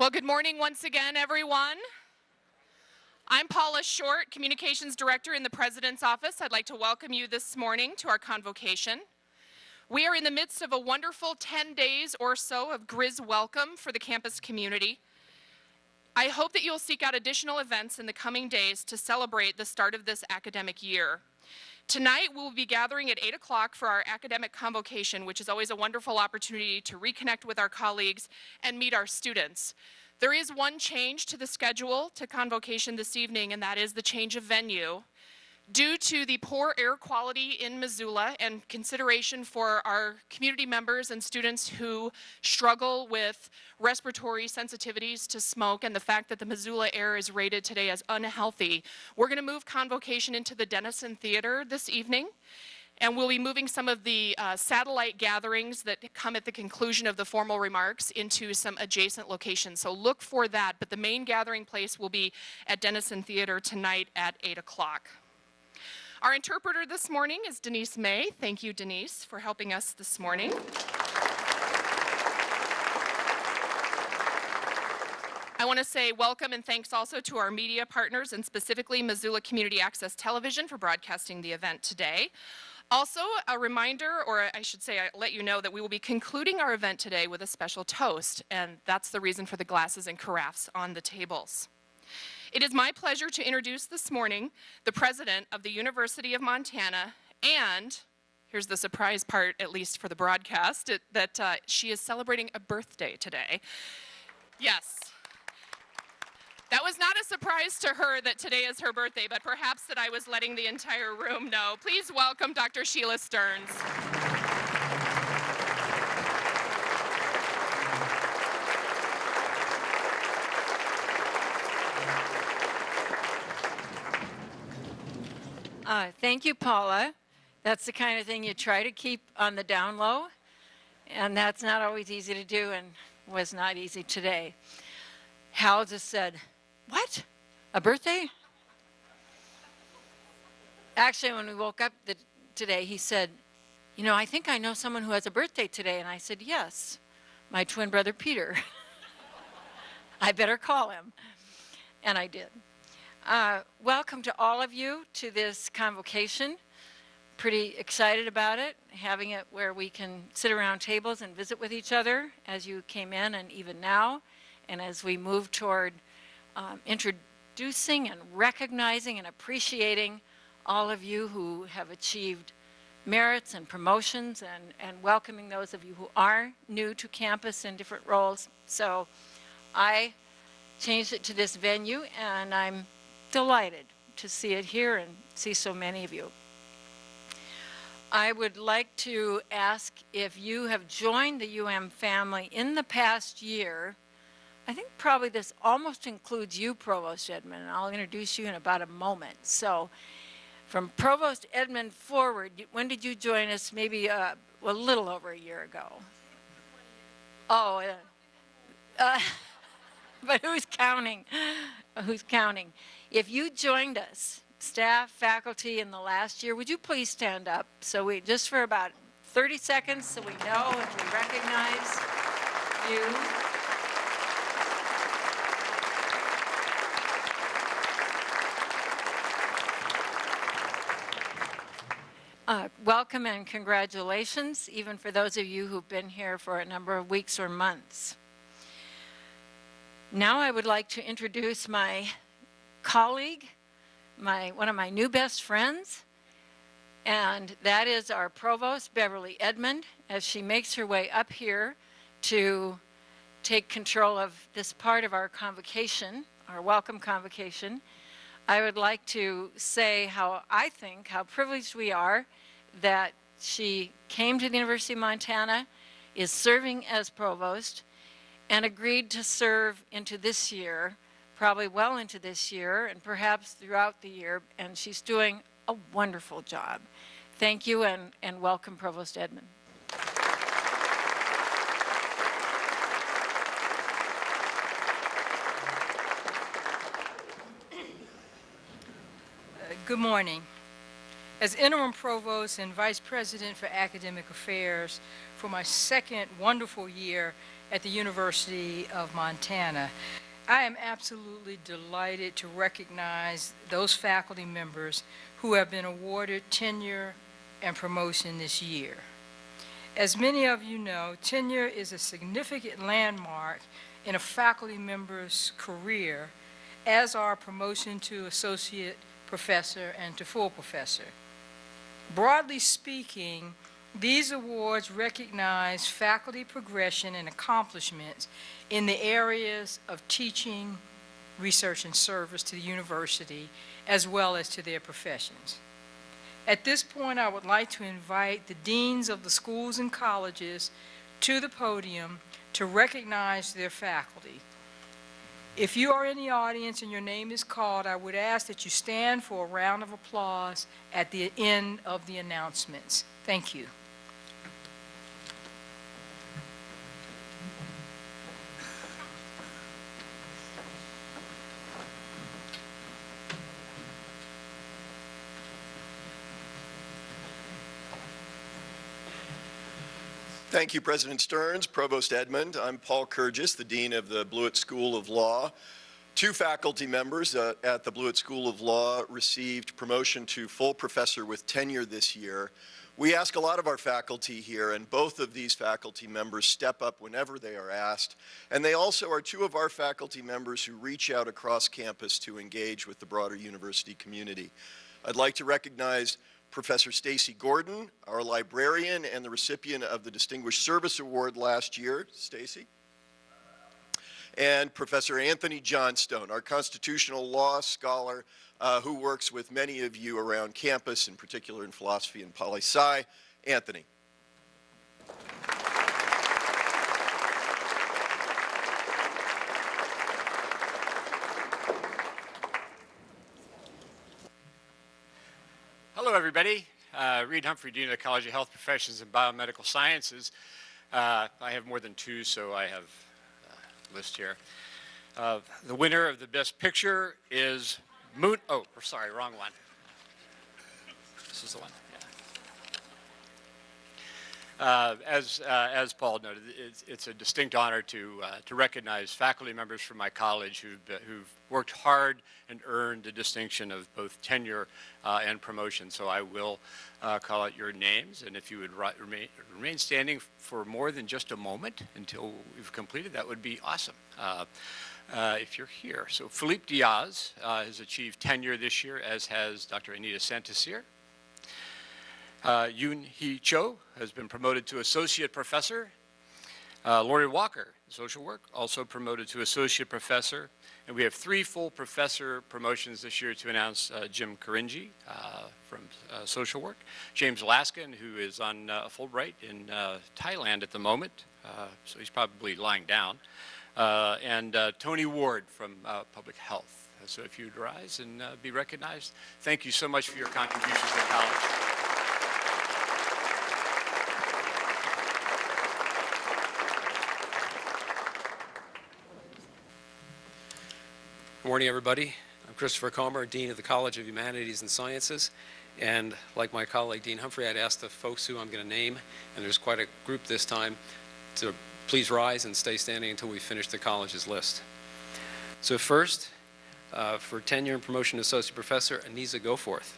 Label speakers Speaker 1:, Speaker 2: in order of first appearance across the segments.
Speaker 1: Well, good morning once again, everyone. I'm Paula Short, Communications Director in the President's Office. I'd like to welcome you this morning to our convocation. We are in the midst of a wonderful 10 days or so of Grizz welcome for the campus community. I hope that you'll seek out additional events in the coming days to celebrate the start of this academic year. Tonight, we'll be gathering at 8 o'clock for our academic convocation, which is always a wonderful opportunity to reconnect with our colleagues and meet our students. There is one change to the schedule to convocation this evening, and that is the change of venue. Due to the poor air quality in Missoula and consideration for our community members and students who struggle with respiratory sensitivities to smoke and the fact that the Missoula air is rated today as unhealthy, we're going to move convocation into the Denison Theater this evening. And we'll be moving some of the satellite gatherings that come at the conclusion of the formal remarks into some adjacent locations. So look for that, but the main gathering place will be at Denison Theater tonight at 8 o'clock. Our interpreter this morning is Denise May. Thank you, Denise, for helping us this morning. I want to say welcome and thanks also to our media partners, and specifically Missoula Community Access Television for broadcasting the event today. Also, a reminder, or I should say, I'll let you know that we will be concluding our event today with a special toast, and that's the reason for the glasses and carafes on the tables. It is my pleasure to introduce this morning the president of the University of Montana, and here's the surprise part, at least for the broadcast, that she is celebrating a birthday today. Yes. That was not a surprise to her that today is her birthday, but perhaps that I was letting the entire room know. Please welcome Dr. Sheila Stearns.
Speaker 2: Thank you, Paula. That's the kind of thing you try to keep on the down low, and that's not always easy to do, and was not easy today. Hal just said, "What? A birthday?" Actually, when we woke up today, he said, "You know, I think I know someone who has a birthday today." And I said, "Yes, my twin brother Peter." I better call him. And I did. Welcome to all of you to this convocation. Pretty excited about it, having it where we can sit around tables and visit with each other as you came in and even now, and as we move toward introducing and recognizing and appreciating all of you who have achieved merits and promotions, and welcoming those of you who are new to campus in different roles. So I changed it to this venue, and I'm delighted to see it here and see so many of you. I would like to ask if you have joined the UM family in the past year. I think probably this almost includes you, Provost Edmond, and I'll introduce you in about a moment. So from Provost Edmond forward, when did you join us? Maybe a little over a year ago. Oh, but who's counting? Who's counting? If you joined us, staff, faculty, in the last year, would you please stand up? So we, just for about 30 seconds, so we know and we recognize you. Welcome and congratulations, even for those of you who've been here for a number of weeks or months. Now I would like to introduce my colleague, one of my new best friends, and that is our Provost, Beverly Edmond, as she makes her way up here to take control of this part of our convocation, our welcome convocation. I would like to say how privileged we are that she came to the University of Montana, is serving as provost, and agreed to serve into this year, probably well into this year, and perhaps throughout the year, and she's doing a wonderful job. Thank you, and welcome, Provost Edmond.
Speaker 3: Good morning. As interim provost and vice president for academic affairs for my second wonderful year at the University of Montana. I am absolutely delighted to recognize those faculty members who have been awarded tenure and promotion this year. As many of you know, tenure is a significant landmark in a faculty member's career, as are promotion to associate professor and to full professor. Broadly speaking, these awards recognize faculty progression and accomplishments in the areas of teaching, research, and service to the university, as well as to their professions. At this point, I would like to invite the deans of the schools and colleges to the podium to recognize their faculty. If you are in the audience and your name is called, I would ask that you stand for a round of applause at the end of the announcements. Thank you.
Speaker 4: Thank you, President Stearns, Provost Edmond. I'm Paul Kurgis, the Dean of the Blewett School of Law. Two faculty members at the Blewett School of Law received promotion to full professor with tenure this year. We ask a lot of our faculty here, and both of these faculty members step up whenever they are asked. And they also are two of our faculty members who reach out across campus to engage with the broader university community. I'd like to recognize Professor Stacy Gordon, our librarian and the recipient of the Distinguished Service Award last year. Stacy. And Professor Anthony Johnstone, our constitutional law scholar who works with many of you around campus, in particular in philosophy and poli-sci. Anthony.
Speaker 5: Hello, everybody. Reed Humphrey, Dean of the College of Health Professions and Biomedical Sciences. I have more than two, so I have a list here. The winner of the Best Picture is oh, sorry, wrong one. This is the one. Yeah. As Paul noted, it's a distinct honor to recognize faculty members from my college who've worked hard and earned the distinction of both tenure and promotion. So I will call out your names, and if you would remain standing for more than just a moment until we've completed, that would be awesome. If you're here. So Philippe Diaz has achieved tenure this year, as has Dr. Anita Santacier. Yoon Hee Cho has been promoted to Associate Professor. Lori Walker, Social Work, also promoted to Associate Professor. And we have 3 full professor promotions this year to announce. Jim Karinji from Social Work. James Laskin, who is on Fulbright in Thailand at the moment, so he's probably lying down. And Tony Ward from Public Health. So if you'd rise and be recognized, thank you so much for your contributions to the college.
Speaker 6: Good morning, everybody. I'm Christopher Comer, Dean of the College of Humanities and Sciences. And like my colleague, Dean Humphrey, I'd ask the folks who I'm going to name, and there's quite a group this time, to please rise and stay standing until we finish the college's list. So first, for tenure and promotion to Associate Professor, Anisa Goforth.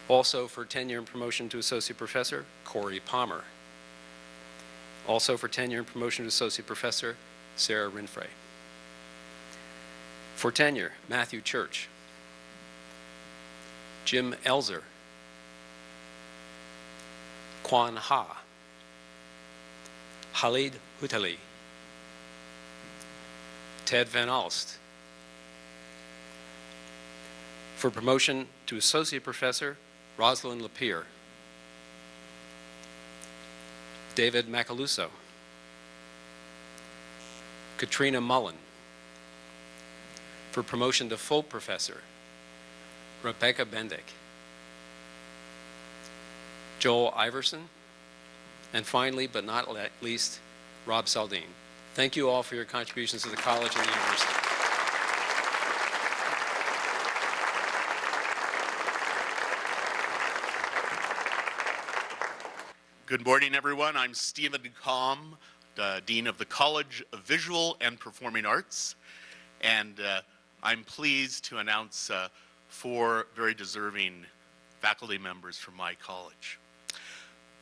Speaker 6: Also for tenure and promotion to Associate Professor, Corey Palmer. Also for tenure and promotion to Associate Professor, Sarah Rinfrey. For tenure, Matthew Church, Jim Elzer, Kwan Ha, Khalid Hutali, Ted Van Alst. For promotion to Associate Professor, Rosalind Lapierre, David Macaluso, Katrina Mullen. For promotion to full professor, Rebecca Bendick, Joel Iverson, and finally, but not least, Rob Saldine. Thank you all for your contributions to the college and the university.
Speaker 7: Good morning, everyone. I'm Stephen Kalm, Dean of the College of Visual and Performing Arts, and I'm pleased to announce 4 very deserving faculty members from my college.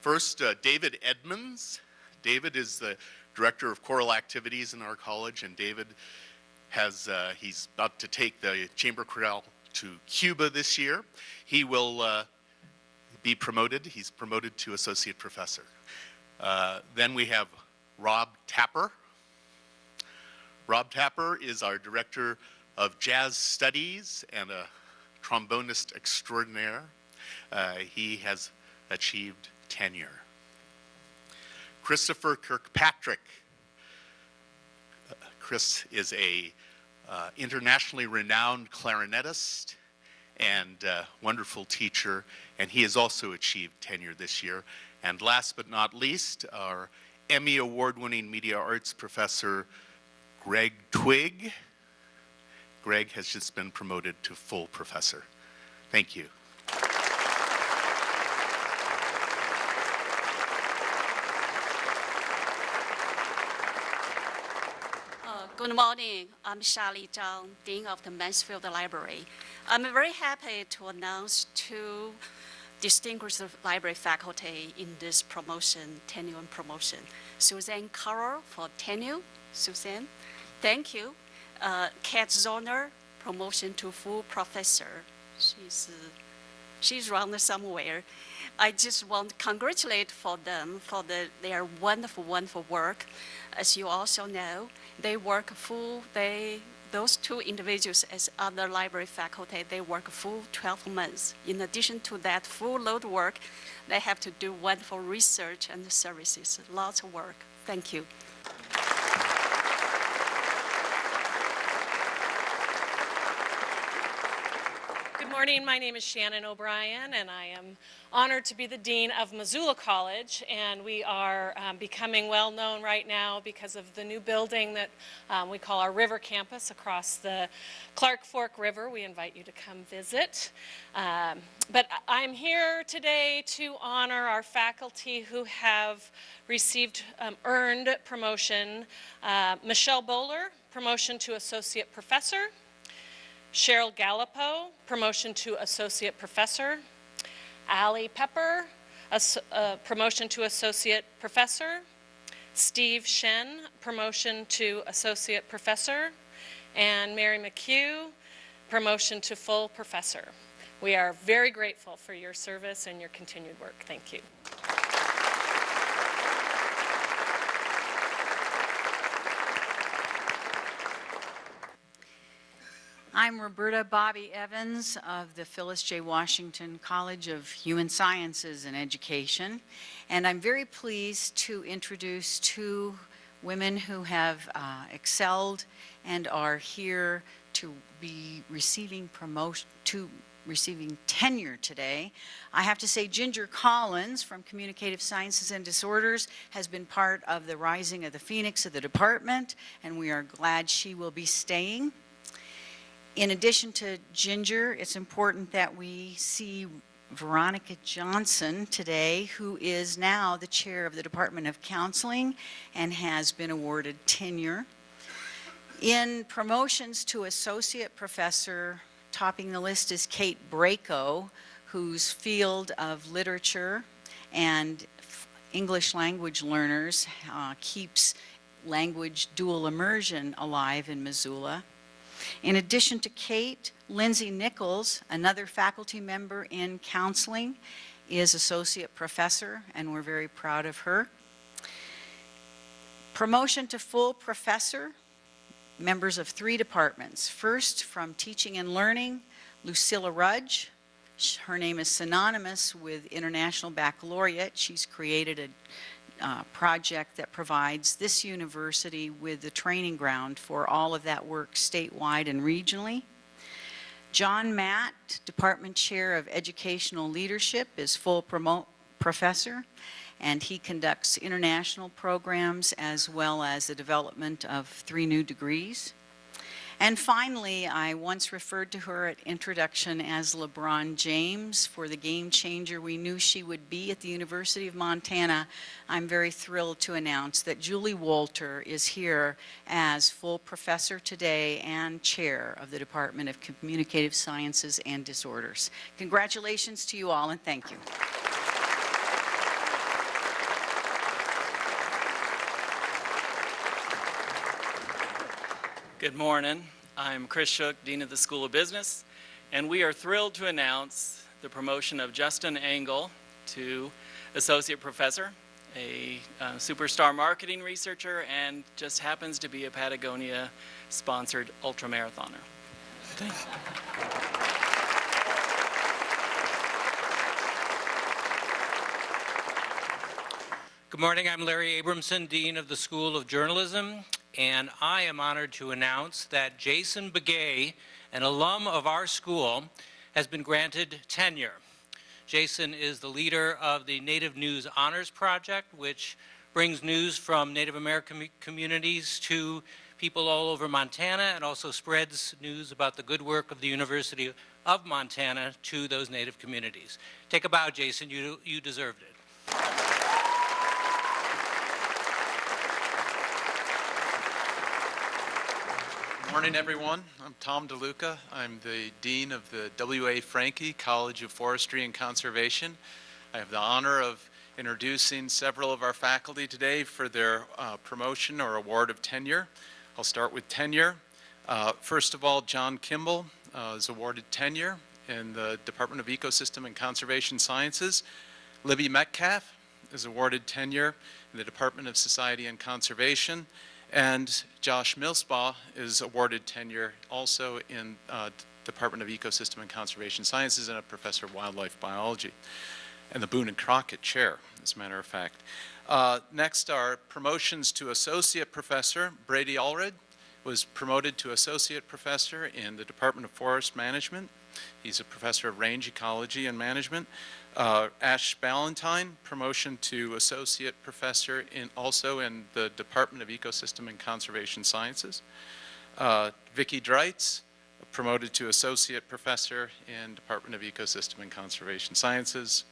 Speaker 7: First, David Edmonds. David is the Director of Choral Activities in our college, and David he's about to take the chamber chorale to Cuba this year. He will be promoted. He's promoted to Associate Professor. Then we have Rob Tapper. Rob Tapper is our Director of Jazz Studies and a trombonist extraordinaire. He has achieved tenure. Christopher Kirkpatrick. Chris is a internationally renowned clarinetist and wonderful teacher, and he has also achieved tenure this year. And last but not least, our Emmy Award-winning media arts professor, Greg Twigg. Greg has just been promoted to full professor. Thank you.
Speaker 8: Good morning. I'm Shali Zhang, Dean of the Mansfield Library. I'm very happy to announce 2 distinguished library faculty in this promotion, tenure and promotion. Suzanne Carroll for tenure. Suzanne, thank you. Kat Zoner, promotion to full professor. She's around somewhere. I just want to congratulate for them for their wonderful, wonderful work. As you also know, they work those 2 individuals as other library faculty, they work full 12 months. In addition to that full load work, they have to do wonderful research and services, lots of work. Thank you.
Speaker 9: Good morning. My name is Shannon O'Brien, and I am honored to be the Dean of Missoula College. And we are becoming well known right now because of the new building that we call our River Campus across the Clark Fork River. We invite you to come visit. But I'm here today to honor our faculty who have received earned promotion. Michelle Bowler, promotion to Associate Professor. Cheryl Gallipo, promotion to Associate Professor. Allie Pepper, promotion to Associate Professor. Steve Shen, promotion to Associate Professor. And Mary McHugh, promotion to full professor. We are very grateful for your service and your continued work. Thank you.
Speaker 10: I'm Roberta Bobby Evans of the Phyllis J. Washington College of Human Sciences and Education, and I'm very pleased to introduce 2 women who have excelled and are here to be receiving tenure today. I have to say Ginger Collins from Communicative Sciences and Disorders has been part of the rising of the phoenix of the department, and we are glad she will be staying. In addition to Ginger, it's important that we see Veronica Johnson today, who is now the chair of the Department of Counseling and has been awarded tenure. In promotions to associate professor, topping the list is Kate Braco, whose field of literature and English language learners keeps language dual immersion alive in Missoula. In addition to Kate, Lindsay Nichols, another faculty member in counseling, is associate professor, and we're very proud of her. Promotion to full professor, members of 3 departments. First, from teaching and learning, Lucilla Rudge. Her name is synonymous with International Baccalaureate. She's created a project that provides this university with the training ground for all of that work statewide and regionally. John Matt, Department Chair of Educational Leadership, is full professor, and he conducts international programs as well as the development of 3 new degrees. And finally, I once referred to her at introduction as LeBron James for the game changer we knew she would be at the University of Montana. I'm very thrilled to announce that Julie Wolter is here as full professor today and chair of the Department of Communicative Sciences and Disorders. Congratulations to you all, and thank you.
Speaker 11: Good morning. I'm Chris Shook, Dean of the School of Business, and we are thrilled to announce the promotion of Justin Engel to Associate Professor, a superstar marketing researcher, and just happens to be a Patagonia-sponsored ultramarathoner. Thanks.
Speaker 12: Good morning, I'm Larry Abramson, Dean of the School of Journalism, and I am honored to announce that Jason Begay, an alum of our school, has been granted tenure. Jason is the leader of the Native News Honors Project, which brings news from Native American communities to people all over Montana and also spreads news about the good work of the University of Montana to those Native communities. Take a bow, Jason, you deserved it.
Speaker 13: Good morning, everyone. I'm Tom DeLuca. I'm the Dean of the W.A. Franke College of Forestry and Conservation. I have the honor of introducing several of our faculty today for their promotion or award of tenure. I'll start with tenure. First of all, John Kimball is awarded tenure in the Department of Ecosystem and Conservation Sciences. Libby Metcalf is awarded tenure in the Department of Society and Conservation. And Josh Millspaugh is awarded tenure also in Department of Ecosystem and Conservation Sciences and a professor of wildlife biology, and the Boone and Crockett chair, as a matter of fact. Next are promotions to associate professor. Brady Allred was promoted to associate professor in the Department of Forest Management. He's a professor of range ecology and management. Ash Ballantyne, promotion to associate professor also in the Department of Ecosystem and Conservation Sciences. Vicki Dreitz, promoted to associate professor in Department of Ecosystem and Conservation Sciences.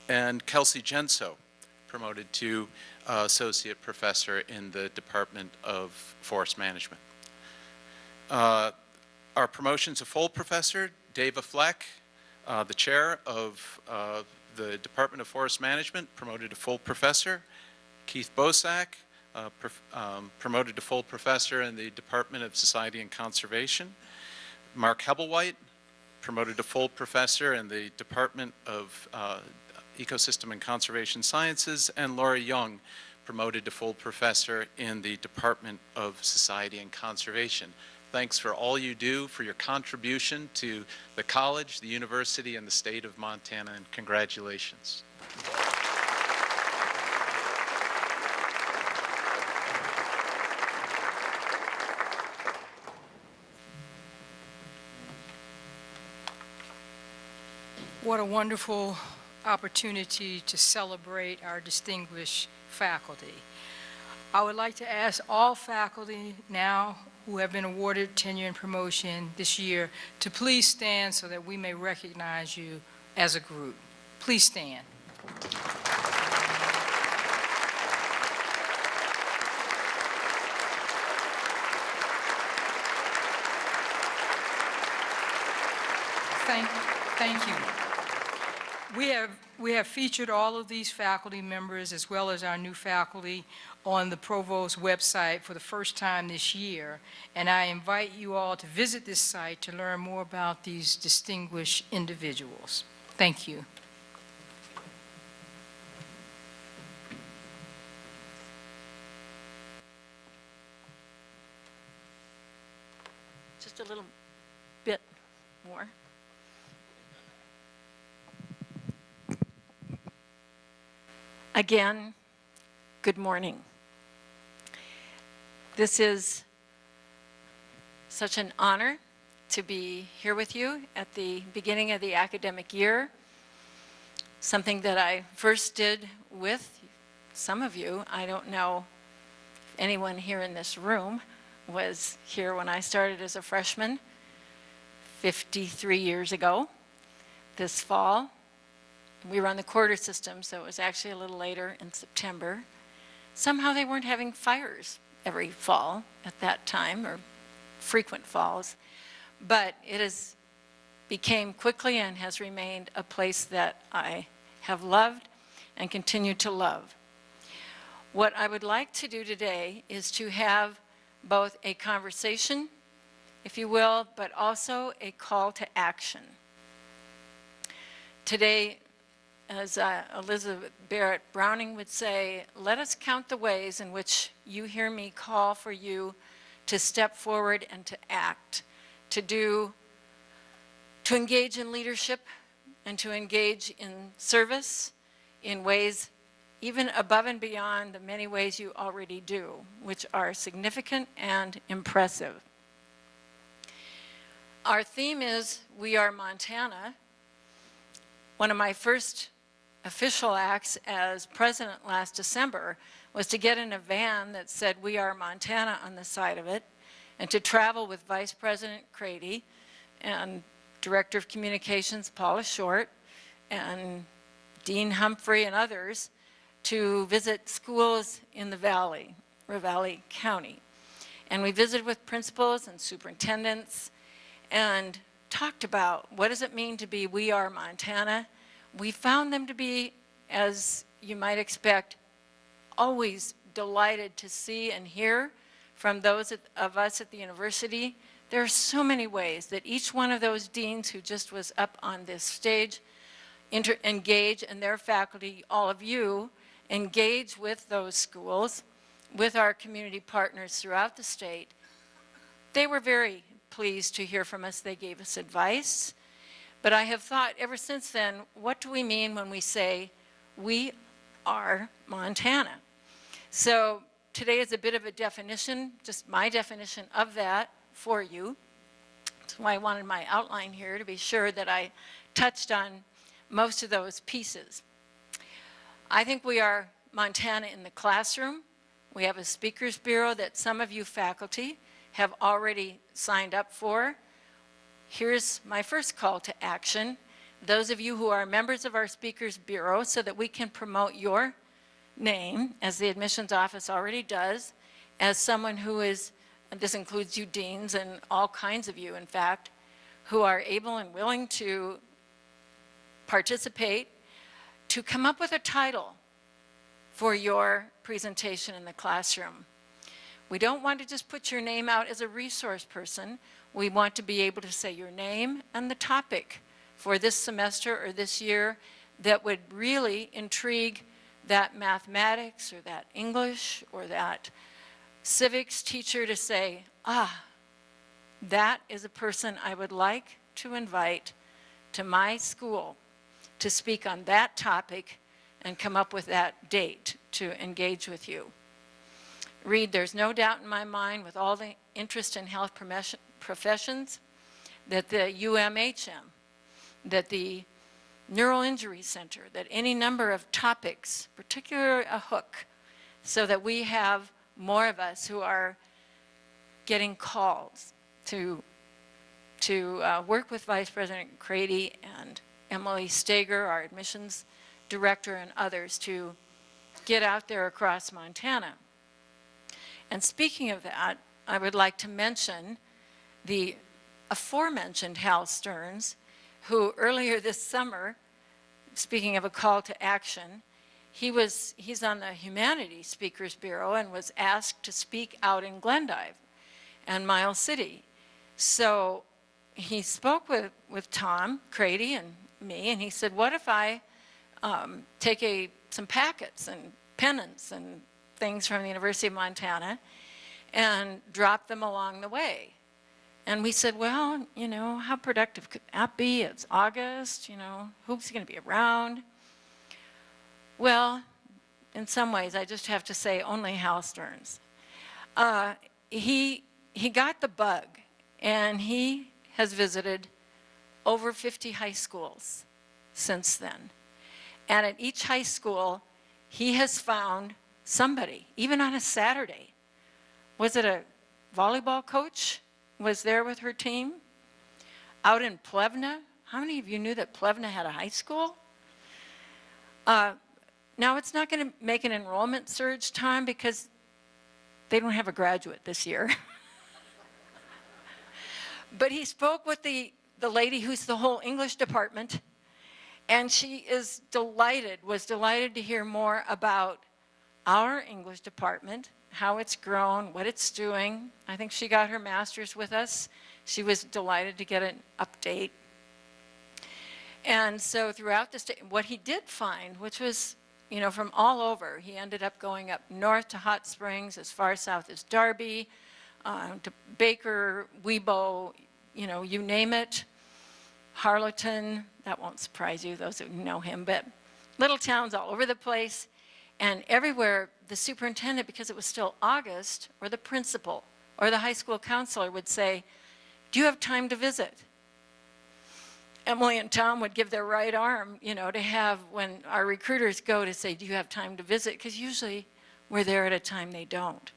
Speaker 13: And Kelsey Genso, promoted to associate professor in the Department of Forest Management. Our promotion to full professor, Dava Fleck, the chair of the Department of Forest Management, promoted to full professor. Keith Bosak, promoted to full professor in the Department of Society and Conservation. Mark Hebelwhite, promoted to full professor in the Department of Ecosystem and Conservation Sciences. And Laura Young, promoted to full professor in the Department of Society and Conservation. Thanks for all you do, for your contribution to the college, the university, and the state of Montana, and congratulations.
Speaker 3: What a wonderful opportunity to celebrate our distinguished faculty. I would like to ask all faculty now who have been awarded tenure and promotion this year to please stand so that we may recognize you as a group. Please stand. Thank you. We have featured all of these faculty members as well as our new faculty on the Provost's website for the first time this year, and I invite you all to visit this site to learn more about these distinguished individuals. Thank you.
Speaker 2: Just a little bit more. Again, good morning. This is such an honor to be here with you at the beginning of the academic year, something that I first did with some of you. I don't know anyone here in this room was here when I started as a freshman 53 years ago this fall. We were on the quarter system, so it was actually a little later in September. Somehow they weren't having fires every fall at that time, or frequent falls. But it has became quickly and has remained a place that I have loved and continue to love. What I would like to do today is to have both a conversation, if you will, but also a call to action. Today, as Elizabeth Barrett Browning would say, let us count the ways in which you hear me call for you to step forward and to act, to engage in leadership and to engage in service in ways even above and beyond the many ways you already do, which are significant and impressive. Our theme is We Are Montana. One of my first official acts as president last December was to get in a van that said We Are Montana on the side of it, and to travel with Vice President Crady and Director of Communications Paula Short and Dean Humphrey and others to visit schools in the Valley, Ravalli County. And we visited with principals and superintendents and talked about what does it mean to be We Are Montana. We found them to be, as you might expect, always delighted to see and hear from those of us at the university. There are so many ways that each one of those deans who just was up on this stage engage, and their faculty, all of you, engage with those schools, with our community partners throughout the state. They were very pleased to hear from us. They gave us advice. But I have thought ever since then, what do we mean when we say, we are Montana? So today is a bit of a definition, just my definition of that for you. That's why I wanted my outline here, to be sure that I touched on most of those pieces. I think we are Montana in the classroom. We have a speakers bureau that some of you faculty have already signed up for. Here's my first call to action. Those of you who are members of our speakers bureau, so that we can promote your name, as the admissions office already does, as someone who is, and this includes you deans and all kinds of you, in fact, who are able and willing to participate, to come up with a title for your presentation in the classroom. We don't want to just put your name out as a resource person. We want to be able to say your name and the topic for this semester or this year that would really intrigue that mathematics or that English or that civics teacher to say, that is a person I would like to invite to my school to speak on that topic and come up with that date to engage with you. Reed, there's no doubt in my mind, with all the interest in health professions, that the UMHM, that the Neural Injury Center, that any number of topics, particularly a hook, so that we have more of us who are getting calls to work with Vice President Crady and Emily Stager, our admissions director, and others to get out there across Montana. And speaking of that, I would like to mention the aforementioned Hal Stearns, who earlier this summer, speaking of a call to action, he's on the Humanities Speakers Bureau and was asked to speak out in Glendive and Miles City. So he spoke with Tom Crady and me, and he said, what if I take some packets and pennants and things from the University of Montana and drop them along the way? And we said, well, you know, how productive could that be? It's August, you know, who's going to be around? Well, in some ways, I just have to say only Hal Stearns. He got the bug, and he has visited over 50 high schools since then. And at each high school, he has found somebody, even on a Saturday. Was it a volleyball coach was there with her team. Out in Plevna, how many of you knew that Plevna had a high school? Now, it's not going to make an enrollment surge, Tom, because they don't have a graduate this year. But he spoke with the lady who's the whole English department, and she was delighted to hear more about our English department, how it's grown, what it's doing. I think she got her master's with us. She was delighted to get an update. And so throughout the state, what he did find, which was, from all over, he ended up going up north to Hot Springs, as far south as Darby, to Baker, Webo, you name it, Harleton, that won't surprise you, those who know him, but little towns all over the place. And everywhere, the superintendent, because it was still August, or the principal, or the high school counselor would say, "Do you have time to visit?" Emily and Tom would give their right arm, to have when our recruiters go to say, "Do you have time to visit?" Because usually we're there at a time they don't.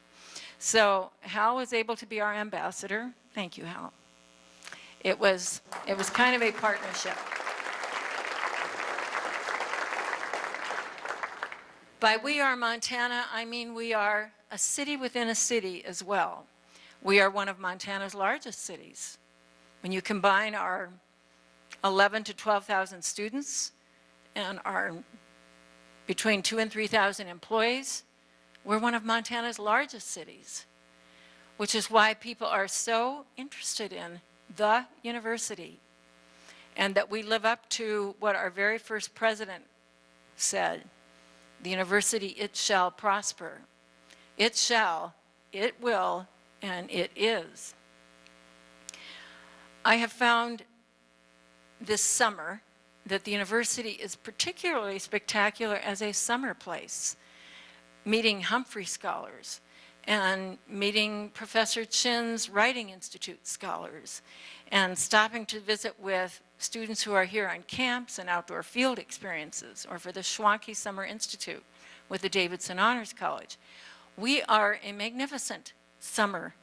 Speaker 2: So Hal was able to be our ambassador. Thank you, Hal. It was kind of a partnership. By we are Montana, I mean we are a city within a city as well. We are one of Montana's largest cities. When you combine our 11 to 12,000 students and our between 2,000 and 3,000 employees, we're one of Montana's largest cities, which is why people are so interested in the university, and that we live up to what our very first president said: the university, it shall prosper. It shall, it will, and it is. I have found this summer that the university is particularly spectacular as a summer place, meeting Humphrey scholars and meeting Professor Chin's Writing Institute scholars, and stopping to visit with students who are here on camps and outdoor field experiences, or for the Schwanke Summer Institute with the Davidson Honors College. We are a magnificent summer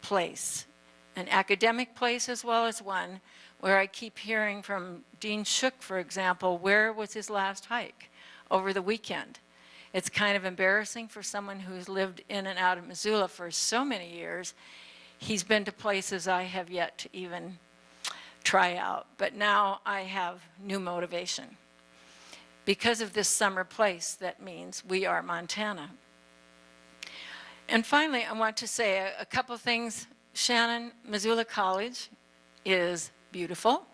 Speaker 2: place, an academic place as well as one where I keep hearing from Dean Shook, for example, where was his last hike over the weekend? It's kind of embarrassing for someone who's lived in and out of Missoula for so many years. He's been to places I have yet to even try out, but now I have new motivation. Because of this summer place, that means we are Montana. And finally, I want to say a couple things. Shannon, Missoula College is beautiful.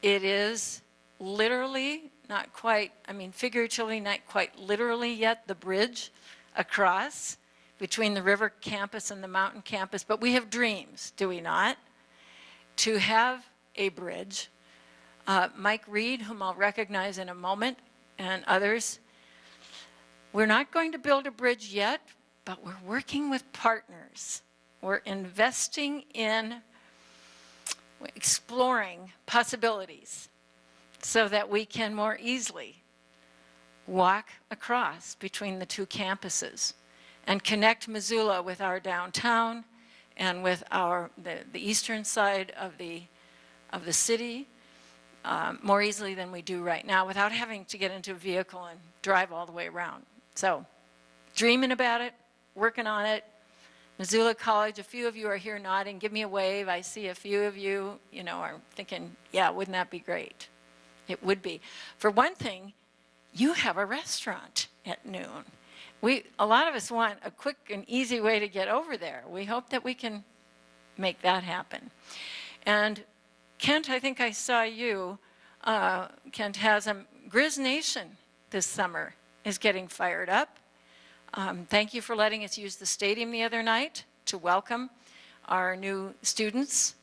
Speaker 2: It is literally, not quite, figuratively, not quite literally yet, the bridge across between the river campus and the mountain campus, but we have dreams, do we not, to have a bridge. Mike Reed, whom I'll recognize in a moment, and others, we're not going to build a bridge yet, but we're working with partners. We're investing in exploring possibilities so that we can more easily walk across between the two campuses and connect Missoula with our downtown and with the eastern side of the city more easily than we do right now, without having to get into a vehicle and drive all the way around. So, dreaming about it, working on it. Missoula College, a few of you are here nodding. Give me a wave. I see a few of you, are thinking, yeah, wouldn't that be great? It would be. For one thing, you have a restaurant at noon. A lot of us want a quick and easy way to get over there. We hope that we can make that happen. And Kent, I think I saw you. Kent has Grizz Nation this summer is getting fired up. Thank you for letting us use the stadium the other night to welcome our new students.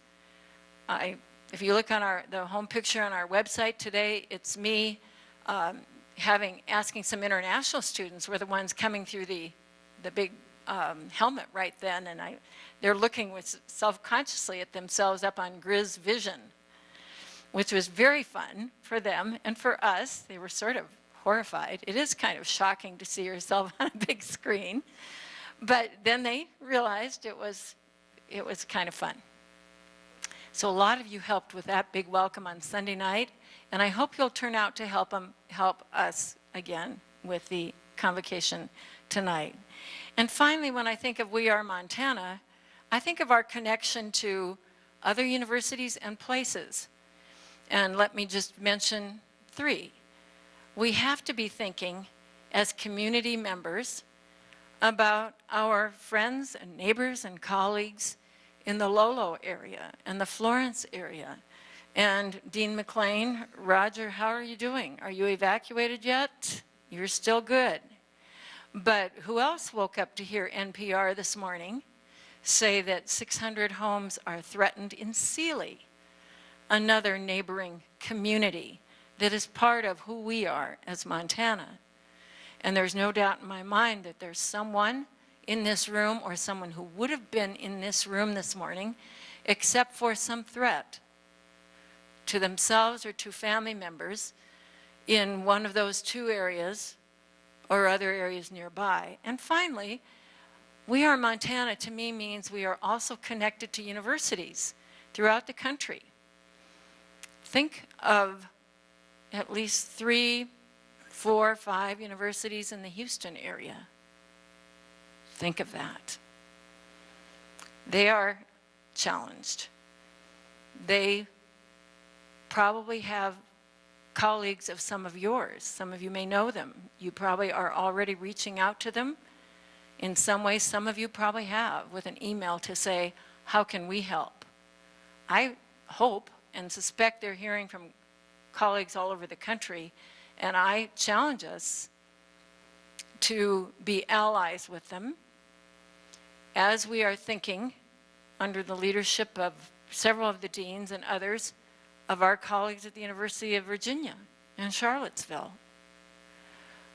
Speaker 2: If you look on the home picture on our website today, it's me asking some international students. We're the ones coming through the big helmet right then, and they're looking self-consciously at themselves up on Grizz Vision, which was very fun for them and for us. They were sort of horrified. It is kind of shocking to see yourself on a big screen. But then they realized it was it was kind of fun. So a lot of you helped with that big welcome on Sunday night, and I hope you'll turn out to help us again with the convocation tonight. And finally, when I think of We Are Montana, I think of our connection to other universities and places. And let me just mention 3. We have to be thinking as community members about our friends and neighbors and colleagues in the Lolo area and the Florence area. And Dean McLean, Roger, how are you doing? Are you evacuated yet? You're still good. But who else woke up to hear NPR this morning say that 600 homes are threatened in Sealy, another neighboring community that is part of who we are as Montana? And there's no doubt in my mind that there's someone in this room or someone who would have been in this room this morning, except for some threat to themselves or to family members in one of those 2 areas or other areas nearby. And finally, We Are Montana to me means we are also connected to universities throughout the country. Think of at least 3, 4, 5 universities in the Houston area. Think of that. They are challenged. They probably have colleagues of some of yours. Some of you may know them. You probably are already reaching out to them. In some ways, some of you probably have, with an email to say, how can we help? I hope and suspect they're hearing from colleagues all over the country, and I challenge us to be allies with them as we are thinking, under the leadership of several of the deans and others, of our colleagues at the University of Virginia in Charlottesville,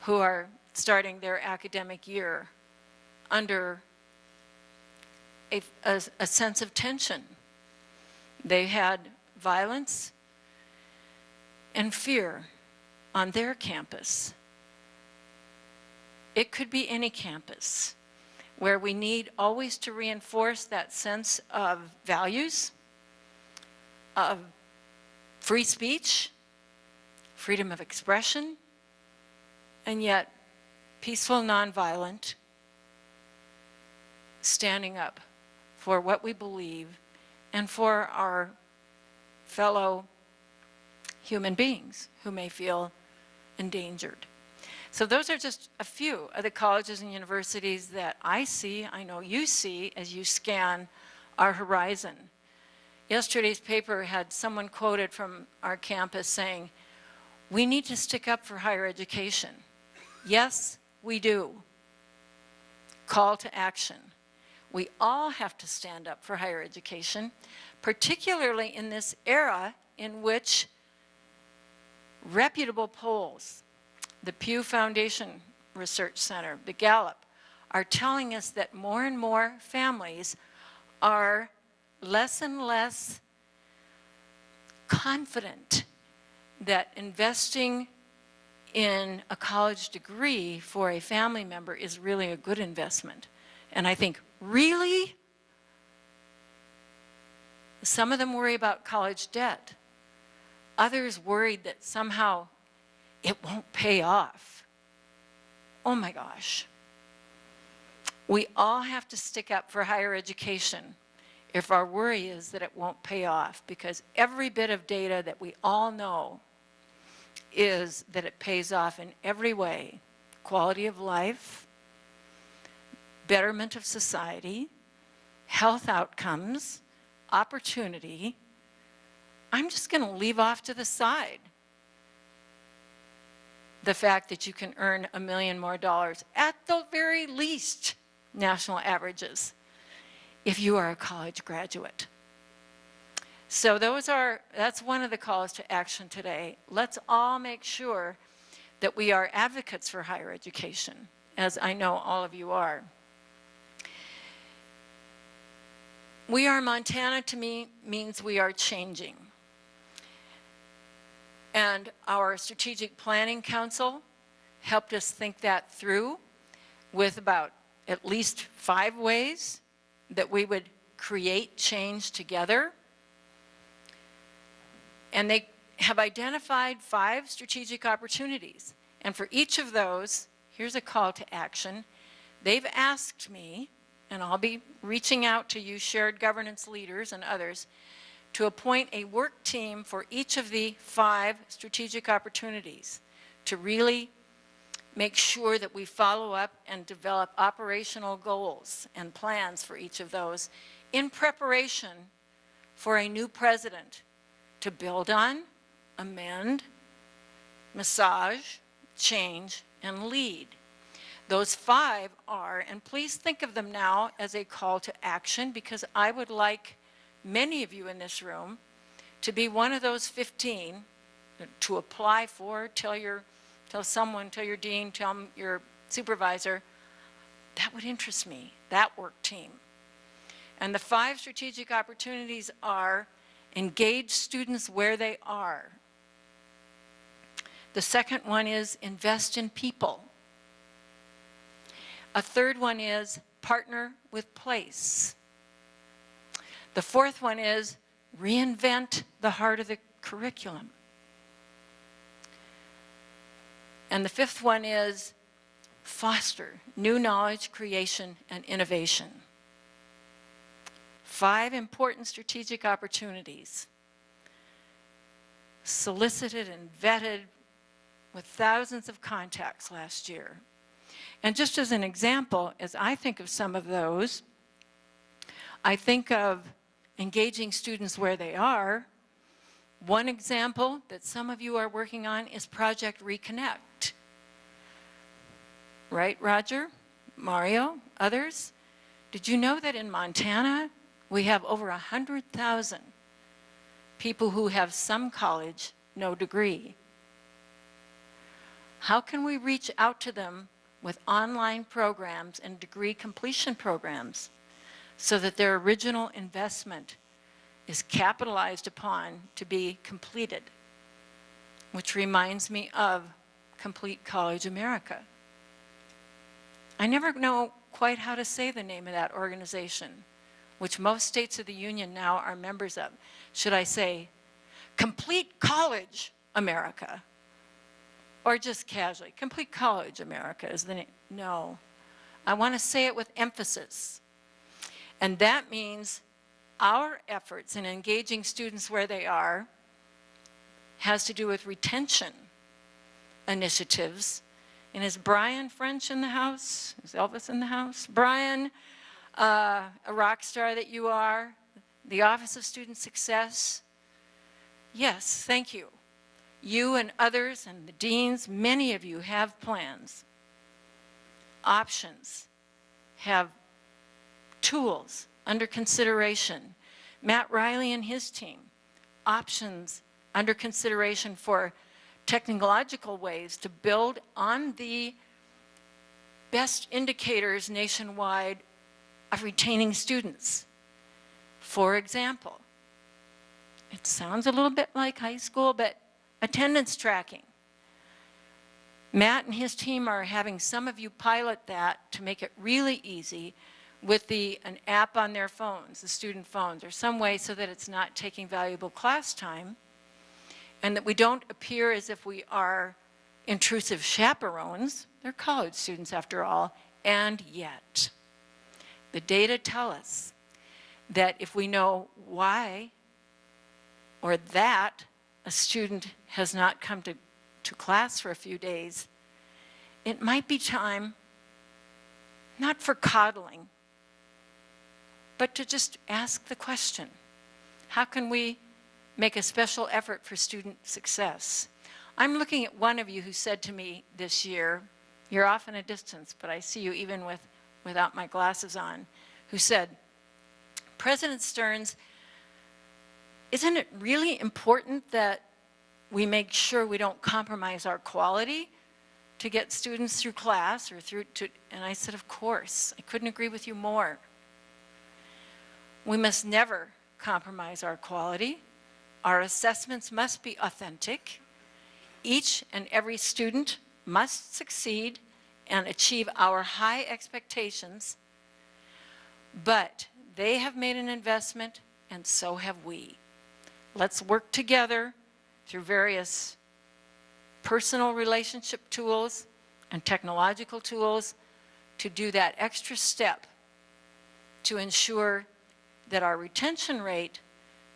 Speaker 2: who are starting their academic year under a sense of tension. They had violence and fear on their campus. It could be any campus where we need always to reinforce that sense of values, of free speech, freedom of expression, and yet peaceful, nonviolent, standing up for what we believe and for our fellow human beings who may feel endangered. So those are just a few of the colleges and universities that I see, I know you see, as you scan our horizon. Yesterday's paper had someone quoted from our campus saying, we need to stick up for higher education. Yes, we do. Call to action. We all have to stand up for higher education, particularly in this era in which reputable polls, the Pew Foundation Research Center, the Gallup, are telling us that more and more families are less and less confident that investing in a college degree for a family member is really a good investment. And I think, really? Some of them worry about college debt. Others worried that somehow it won't pay off. Oh my gosh. We all have to stick up for higher education if our worry is that it won't pay off, because every bit of data that we all know is that it pays off in every way. Quality of life, betterment of society, health outcomes, opportunity. I'm just going to leave off to the side the fact that you can earn $1 million more, at the very least, national averages, if you are a college graduate. So that's one of the calls to action today. Let's all make sure that we are advocates for higher education, as I know all of you are. We Are Montana to me means we are changing. And our Strategic Planning Council helped us think that through with about at least 5 ways that we would create change together. And they have identified 5 strategic opportunities. And for each of those, here's a call to action. They've asked me, and I'll be reaching out to you shared governance leaders and others, to appoint a work team for each of the 5 strategic opportunities to really make sure that we follow up and develop operational goals and plans for each of those in preparation for a new president to build on, amend, massage, change, and lead. Those 5 are, and please think of them now as a call to action, because I would like many of you in this room to be one of those 15 to apply for, tell your dean, tell your supervisor. That would interest me, that work team. And the 5 strategic opportunities are: engage students where they are. The second one is invest in people. A third one is partner with place. The fourth one is reinvent the heart of the curriculum. And the fifth one is foster new knowledge, creation, and innovation. 5 important strategic opportunities, solicited and vetted with thousands of contacts last year. And just as an example, as I think of some of those, I think of engaging students where they are. One example that some of you are working on is Project Reconnect. Right, Roger, Mario, others? Did you know that in Montana, we have over 100,000 people who have some college, no degree? How can we reach out to them with online programs and degree completion programs so that their original investment is capitalized upon to be completed? Which reminds me of Complete College America. I never know quite how to say the name of that organization, which most states of the union now are members of. Should I say Complete College America? Or just casually, Complete College America is the name? No. I want to say it with emphasis. And that means our efforts in engaging students where they are has to do with retention initiatives. And is Brian French in the house? Is Elvis in the house? Brian, a rock star that you are, the Office of Student Success. Yes, thank you. You and others and the deans, many of you have plans, options, have tools under consideration. Matt Riley and his team, options under consideration for technological ways to build on the best indicators nationwide of retaining students. For example, it sounds a little bit like high school, but attendance tracking. Matt and his team are having some of you pilot that to make it really easy with an app on their phones, the student phones, or some way so that it's not taking valuable class time, and that we don't appear as if we are intrusive chaperones. They're college students after all. And yet, the data tell us that if we know why or that a student has not come to class for a few days, it might be time not for coddling, but to just ask the question, how can we make a special effort for student success? I'm looking at one of you who said to me this year, you're off in a distance, but I see you even without my glasses on, who said, President Stearns, isn't it really important that we make sure we don't compromise our quality to get students through class or and I said, of course. I couldn't agree with you more. We must never compromise our quality. Our assessments must be authentic. Each and every student must succeed and achieve our high expectations, but They have made an investment, and so have we. Let's work together through various personal relationship tools and technological tools to do that extra step to ensure that our retention rate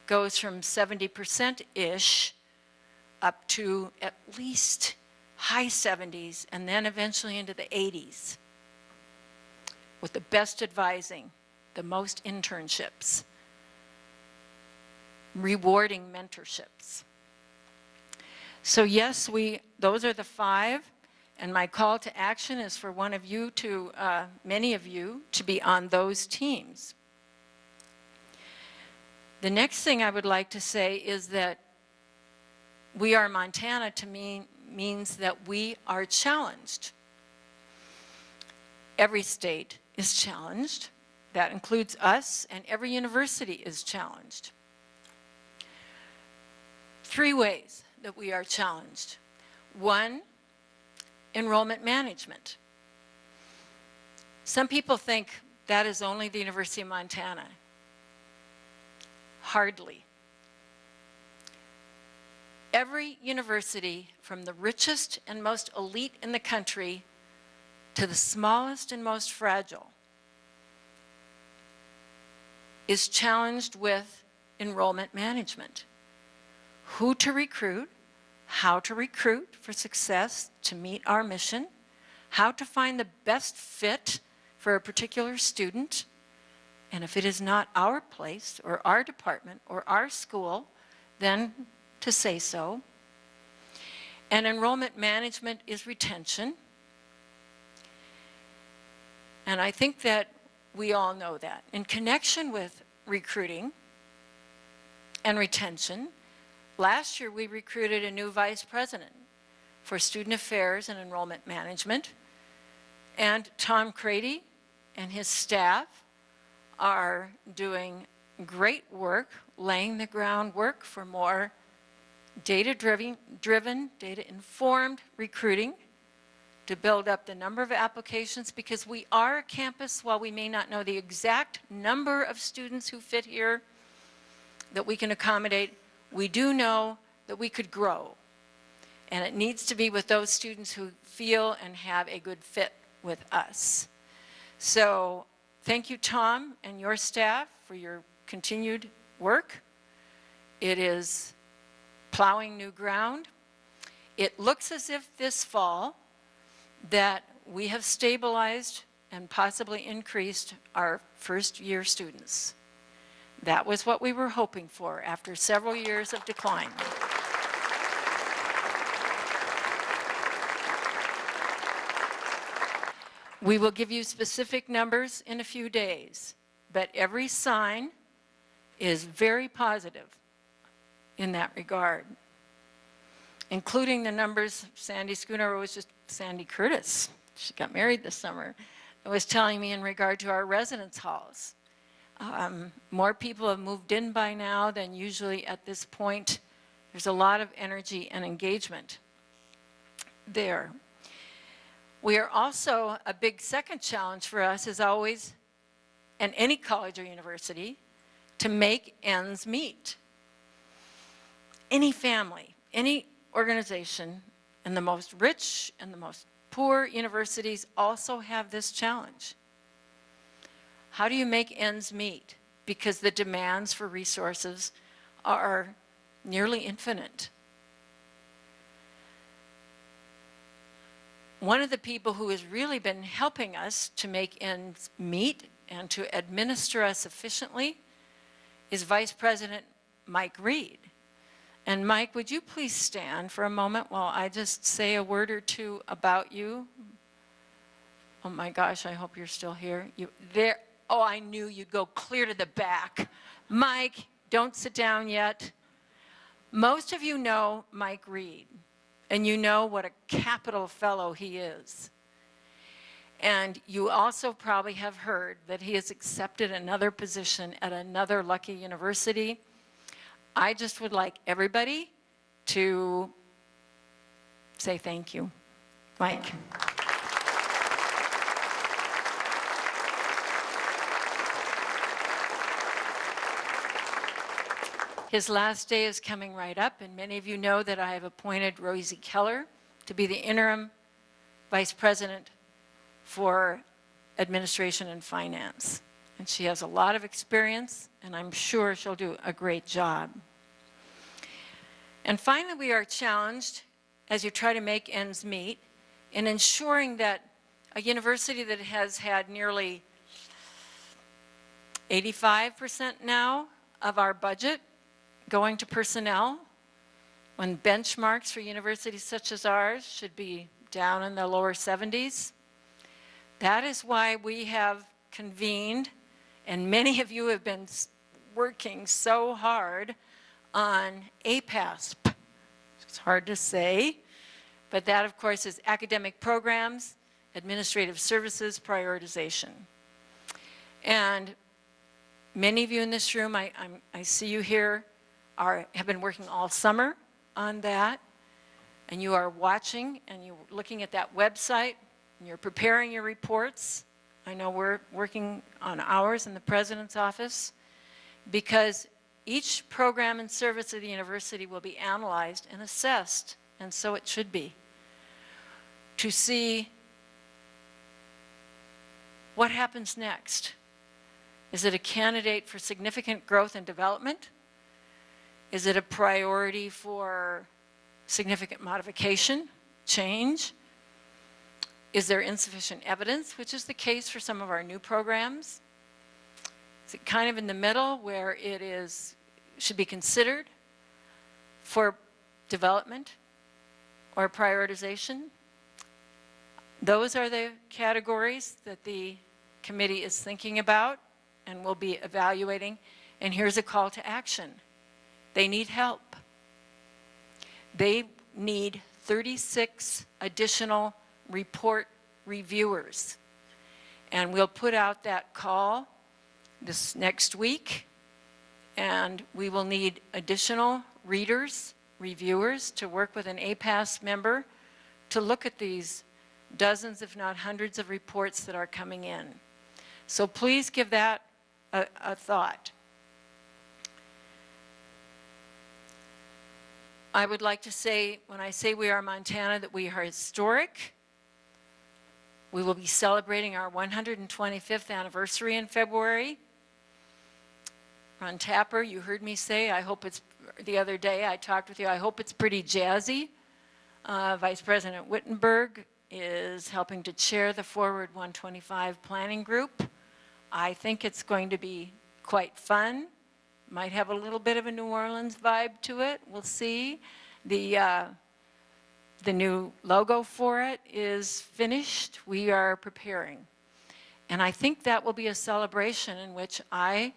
Speaker 2: goes from 70%-ish up to at least high 70s and then eventually into the 80s with the best advising, the most internships, rewarding mentorships. So yes, those are the 5, and my call to action is for one of you to, many of you, to be on those teams. The next thing I would like to say is that We Are Montana to me means that we are challenged. Every state is challenged. That includes us, and every university is challenged. 3 ways that we are challenged. 1, enrollment management. Some people think that is only the University of Montana. Hardly. Every university, from the richest and most elite in the country to the smallest and most fragile, is challenged with enrollment management. Who to recruit, how to recruit for success to meet our mission, how to find the best fit for a particular student, and if it is not our place or our department or our school, then to say so. And enrollment management is retention. And I think that we all know that. In connection with recruiting and retention, last year we recruited a new vice president for student affairs and enrollment management. And Tom Crady and his staff are doing great work, laying the groundwork for more data-driven, data-informed recruiting to build up the number of applications, because we are a campus, while we may not know the exact number of students who fit here that we can accommodate, we do know that we could grow. And it needs to be with those students who feel and have a good fit with us. So thank you, Tom, and your staff for your continued work. It is plowing new ground. It looks as if this fall that we have stabilized and possibly increased our first-year students. That was what we were hoping for after several years of decline. We will give you specific numbers in a few days, but every sign is very positive in that regard, including the numbers Sandy Schooner was just, Sandy Curtis, she got married this summer, was telling me in regard to our residence halls. More people have moved in by now than usually at this point. There's a lot of energy and engagement there. We are also, a big second challenge for us is always, and any college or university, to make ends meet. Any family, any organization, and the most rich and the most poor universities also have this challenge. How do you make ends meet? Because the demands for resources are nearly infinite. One of the people who has really been helping us to make ends meet and to administer us efficiently is Vice President Mike Reed. And Mike, would you please stand for a moment while I just say a word or two about you? Oh my gosh, I hope you're still here. Oh, I knew you'd go clear to the back. Mike, don't sit down yet. Most of you know Mike Reed, and you know what a capital fellow he is. And you also probably have heard that he has accepted another position at another lucky university. I just would like everybody to say thank you. Mike. His last day is coming right up, and many of you know that I have appointed Rosie Keller to be the interim vice president for administration and finance. And she has a lot of experience, and I'm sure she'll do a great job. And finally, we are challenged, as you try to make ends meet, in ensuring that a university that has had nearly 85% now of our budget going to personnel, when benchmarks for universities such as ours should be down in the lower 70s. That is why we have convened, and many of you have been working so hard on APASP. It's hard to say, but that, of course, is academic programs, administrative services, prioritization. And many of you in this room, I see you here, have been working all summer on that, and you are watching and you're looking at that website and you're preparing your reports. I know we're working on ours in the president's office, because each program and service of the university will be analyzed and assessed, and so it should be, to see what happens next. Is it a candidate for significant growth and development? Is it a priority for significant modification, change? Is there insufficient evidence, which is the case for some of our new programs? Is it kind of in the middle where it should be considered for development or prioritization? Those are the categories that the committee is thinking about and will be evaluating. And here's a call to action. They need help. They need 36 additional report reviewers. And we'll put out that call this next week. And we will need additional readers, reviewers, to work with an APAS member to look at these dozens, if not hundreds, of reports that are coming in. So please give that a thought. I would like to say, when I say we are Montana, that we are historic. We will be celebrating our 125th anniversary in February. Ron Tapper, you heard me say, I hope it's, the other day I talked with you, I hope it's pretty jazzy. Vice President Wittenberg is helping to chair the Forward 125 planning group. I think it's going to be quite fun. Might have a little bit of a New Orleans vibe to it. We'll see. The new logo for it is finished. We are preparing. And I think that will be a celebration in which I,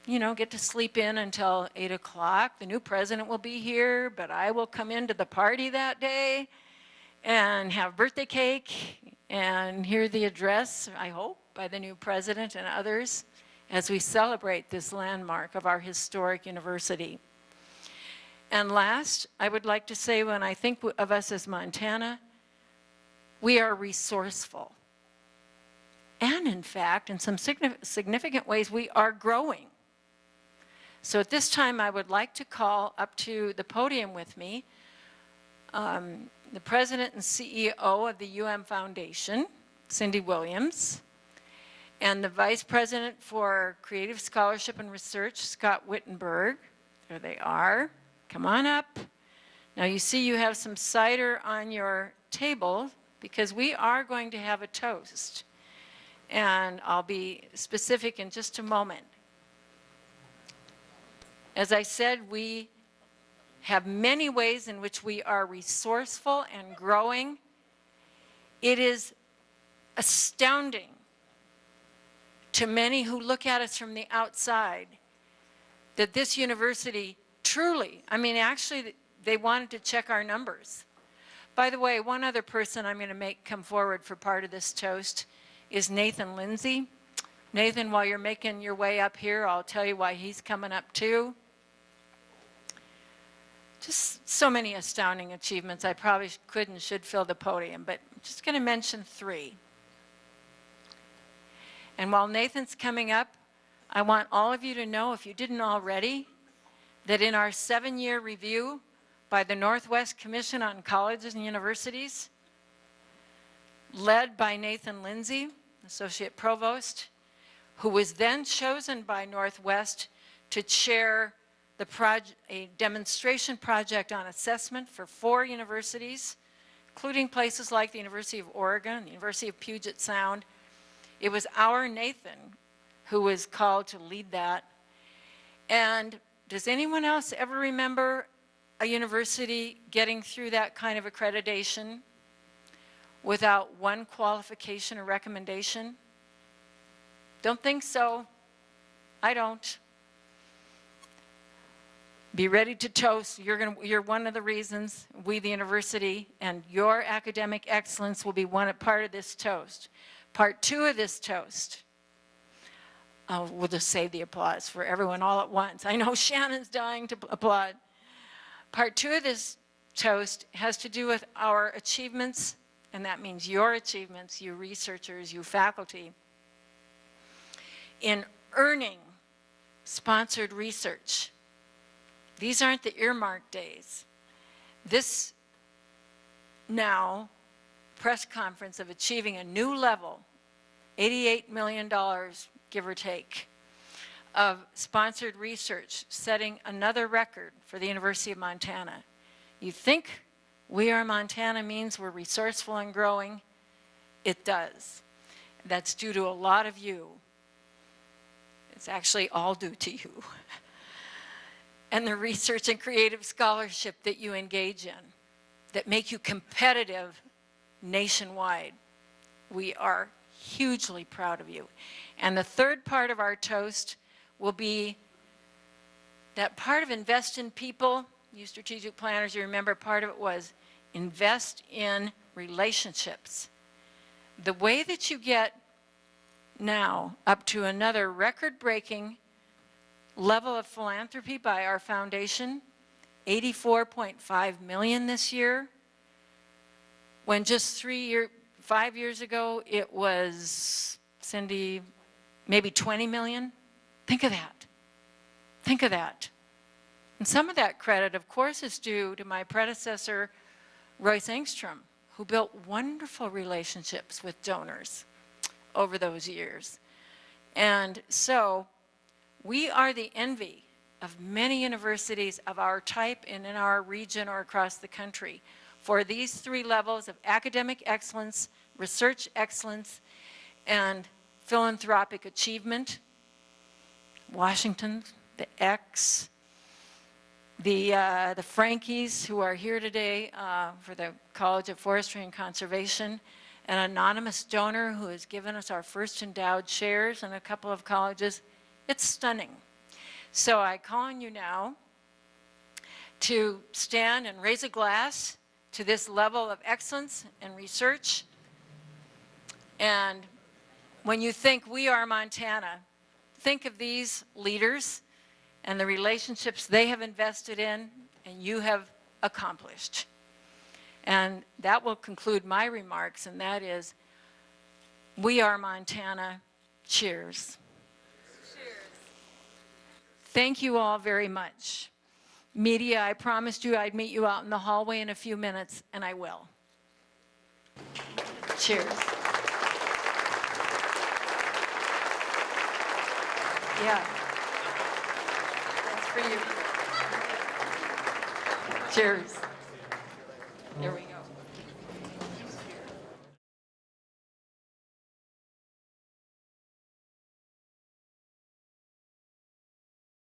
Speaker 2: get to sleep in until 8 o'clock. The new president will be here, but I will come into the party that day and have birthday cake and hear the address, I hope, by the new president and others as we celebrate this landmark of our historic university. And last, I would like to say, when I think of us as Montana, we are resourceful. And in fact, in some significant ways, we are growing. So at this time, I would like to call up to the podium with me the president and CEO of the Foundation, Cindy Williams, and the vice president for Creative Scholarship and Research, Scott Wittenberg. There they are. Come on up. Now you see you have some cider on your table because we are going to have a toast. And I'll be specific in just a moment. As I said, we have many ways in which we are resourceful and growing. It is astounding to many who look at us from the outside that this university truly, actually they wanted to check our numbers. By the way, one other person I'm going to make come forward for part of this toast is Nathan Lindsay. Nathan, while you're making your way up here, I'll tell you why he's coming up too. Just so many astounding achievements. I probably could and should fill the podium, but I'm just going to mention 3. And while Nathan's coming up, I want all of you to know, if you didn't already, that in our 7-year review by the Northwest Commission on Colleges and Universities, led by Nathan Lindsay, Associate Provost, who was then chosen by Northwest to chair a demonstration project on assessment for 4 universities, including places like the University of Oregon, the University of Puget Sound. It was our Nathan who was called to lead that. And does anyone else ever remember a university getting through that kind of accreditation without one qualification or recommendation? Don't think so. I don't. Be ready to toast. You're one of the reasons, we the university, and your academic excellence will be part of this toast. Part 2 of this toast, we'll just save the applause for everyone all at once. I know Shannon's dying to applaud. Part 2 of this toast has to do with our achievements, and that means your achievements, you researchers, you faculty, in earning sponsored research. These aren't the earmark days. This now press conference of achieving a new level, $88 million, give or take, of sponsored research, setting another record for the University of Montana. You think We Are Montana means we're resourceful and growing? It does. That's due to a lot of you. It's actually all due to you. And the research and creative scholarship that you engage in that make you competitive nationwide. We are hugely proud of you. And the third part of our toast will be that part of invest in people. You strategic planners, you remember part of it was invest in relationships. The way that you get now up to another record-breaking level of philanthropy by our foundation, $84.5 million this year, when just 5 years ago it was, Cindy, maybe 20 million. Think of that. Think of that. And some of that credit, of course, is due to my predecessor, Royce Engstrom, who built wonderful relationships with donors over those years. And so we are the envy of many universities of our type and in our region or across the country for these 3 levels of academic excellence, research excellence, and philanthropic achievement. Washington, the X, the Frankies who are here today for the College of Forestry and Conservation, an anonymous donor who has given us our first endowed chairs in a couple of colleges. It's stunning. So I call on you now to stand and raise a glass to this level of excellence and research. And when you think We Are Montana, think of these leaders and the relationships they have invested in and you have accomplished. And that will conclude my remarks, and that is, We Are Montana. Cheers. Thank you all very much. Media, I promised you I'd meet you out in the hallway in a few minutes, and I will. Cheers. Yeah. That's for you. Cheers. Here we go.